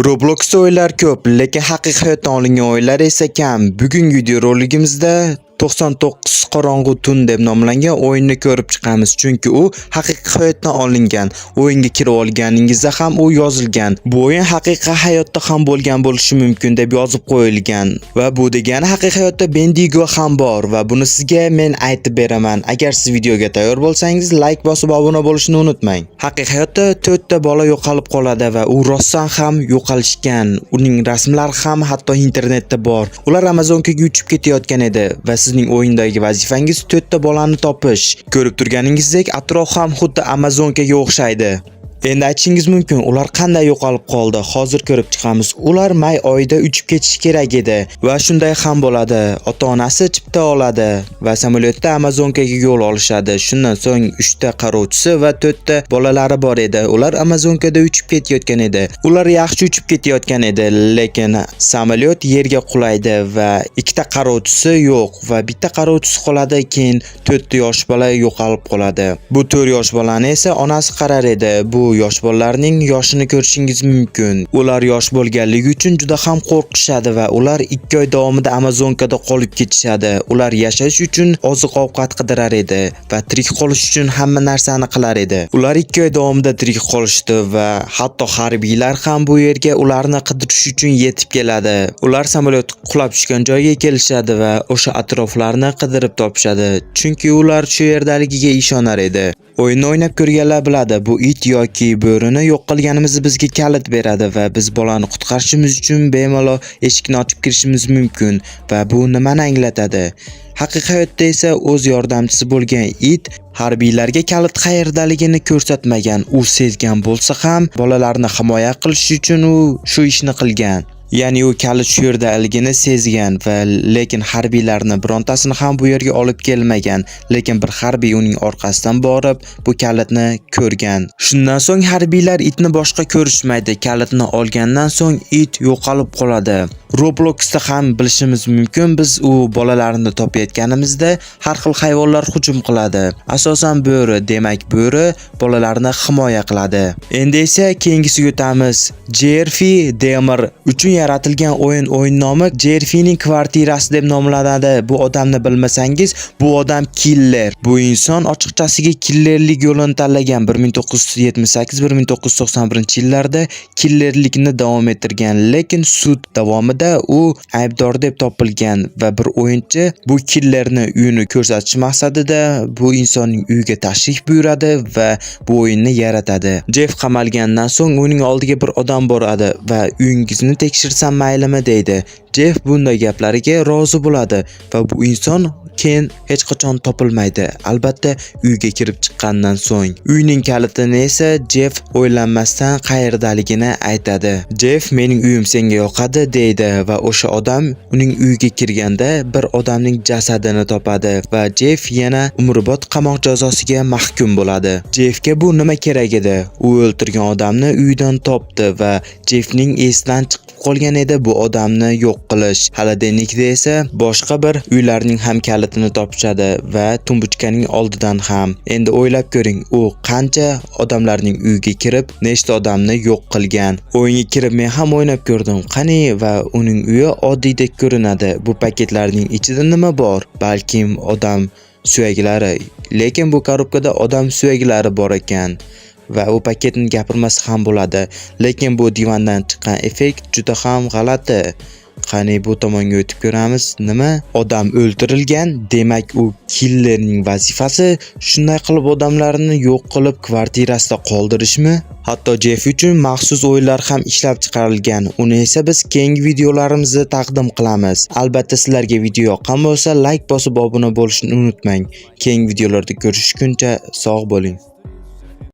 Roblox'da o'yinlar ko'p, lekin haqiqiy hayotdan olingan o'yinlar esa kam. Bugungi videoroligimizda 99 qorong'u tun deb nomlangan o'yinni ko'rib chiqamiz, chunki u haqiqiy hayotdan olingan. O'yinga kirib olganingizda ham u yozilgan. Bu o'yin haqiqiy hayotda ham bo'lgan bo'lishi mumkin deb yozib qo'yilgan. Va bu degani haqiqiy hayotda Bendigo ham bor va buni sizga men aytib beraman. Agar siz videoga tayyor bo'lsangiz, like bosib obuna bo'lishni unutmang. Haqiqiy hayotda 4 ta bola yo'qolib qoladi va u rostdan ham yo'qolishgan. Uning rasmlari ham hatto internetda bor. Ular Amazonkaga uchib ketayotgan edi va sizning o'yindagi vazifangiz 4 ta bolani topish. Ko'rib turganingizdek, atrof ham xuddi Amazonkaga o'xshaydi. Endi aytishingiz mumkin, ular qanday yo'qolib qoldi? Hozir ko'rib chiqamiz. Ular may oyida uchib ketish kerak edi va shunday ham bo'ladi. Ota-onasi chipta oladi va samolyotda Amazonkaga yo'l olishadi. Shundan so'ng 3 ta qarovchisi va 4 ta bolalari bor edi. Ular Amazonkada uchib ketayotgan edi. Ular yaxshi uchib ketayotgan edi, lekin samolyot yerga qulaydi va 2 ta qarovchisi yo'q va bitta qarovchisi qoladi. Keyin 4 ta yosh bola yo'qolib qoladi. Bu 4 yosh bolani esa onasi qarar edi. Bu yosh bolalarning yoshini ko'rishingiz mumkin. Ular yosh bo'lganligi uchun juda ham qo'rqishadi va ular 2 oy davomida Amazonkada qolib ketishadi. Ular yashash uchun oziq-ovqat qidirar edi va tirik qolish uchun hamma narsani qilar edi. Ular 2 oy davomida tirik qolishdi va hatto harbiylar ham bu yerga ularni qidirish uchun yetib keladi. Ular samolyot qulab tushgan joyga kelishadi va o'sha atroflarni qidirib topishadi, chunki ular shu yerdaligiga ishonar edi. O'yinni o'ynab ko'rganlar biladi, bu it yoki bo'rini yo'q qilganimizni bizga kalit beradi va biz bolani qutqarishimiz uchun bemalol eshikni ochib kirishimiz mumkin va bu nimani anglatadi? Haqiqiy hayotda esa o'z yordamchisi bo'lgan it harbiylarga kalit qayerdaligini ko'rsatmagan. U sezgan bo'lsa ham bolalarni himoya qilish uchun u shu ishni qilgan. Ya'ni u kalit shu yerdaligini sezgan va lekin harbiylarni birontasini ham bu yerga olib kelmagan. Lekin bir harbiy uning orqasidan borib bu kalitni ko'rgan. Shundan so'ng harbiylar itni boshqa ko'rishmaydi. Kalitni olgandan so'ng it yo'qolib qoladi. Robloxda ham bilishimiz mumkin, biz u bolalarni topayotganimizda har xil hayvonlar hujum qiladi. Asosan bo'ri, demak bo'ri bolalarni himoya qiladi. Endi esa keyingisiga o'tamiz. Jerfi Demir uchun yaratilgan o'yin nomi Jerfining kvartirasi deb nomlanadi. Bu odamni bilmasangiz, bu odam killer. Bu inson ochiqchasiga killerlik yo'lini tanlagan. 1978-1991-yillarda killerlikni davom ettirgan, lekin sud davomida u aybdor deb topilgan va bir o'yinchi bu killerni uyini ko'rsatish maqsadida bu insonning uyiga tashrif buyuradi va bu o'yinni yaratadi. Jeff qamalgandan so'ng uning oldiga bir odam boradi va uyingizni tekshirsam maylimi deydi. Jeff bunday gaplariga rozi bo'ladi va bu inson keyin hech qachon topilmaydi. Albatta uyga kirib chiqqandan so'ng. Uyning kalitini esa Jeff o'ylanmasdan qayerdaligini aytadi. Jeff mening uyim senga yoqadi deydi va o'sha odam uning uyiga kirganda bir odamning jasadini topadi va Jeff yana umrbod qamoq jazosiga mahkum bo'ladi. Jeffga bu nima kerak edi? U o'ltirgan odamni uyidan topdi va Jeffning esidan chiqib qolgan edi bu odamni yo'q qilish. Haladenikda esa boshqa bir uylarning ham kalitini topishadi va tumbuchkaning oldidan ham. Endi o'ylab ko'ring, u qancha odamlarning uyiga kirib, nechta odamni yo'q qilgan. O'yinga kirib men ham o'ynab ko'rdim. Qani va uning uyi oddiydek ko'rinadi. Bu paketlarning ichida nima bor? Balkim odam suyaklari. Lekin bu korobkada odam suyaklari bor ekan. Va u paketni gapirmasa ham bo'ladi. Lekin bu divandan chiqqan effekt juda ham g'alati. Qani bu tomonga o'tib ko'ramiz. Nima? Odam o'ldirilgan. Demak, u killerning vazifasi shunday qilib odamlarni yo'q qilib kvartirasida qoldirishmi? Hatto Jeff uchun maxsus o'yinlar ham ishlab chiqarilgan. Uni esa biz keyingi videolarimizda taqdim qilamiz. Albatta sizlarga video yoqqan bo'lsa, like bosib obuna bo'lishni unutmang. Keyingi videolarda ko'rishguncha sog' bo'ling.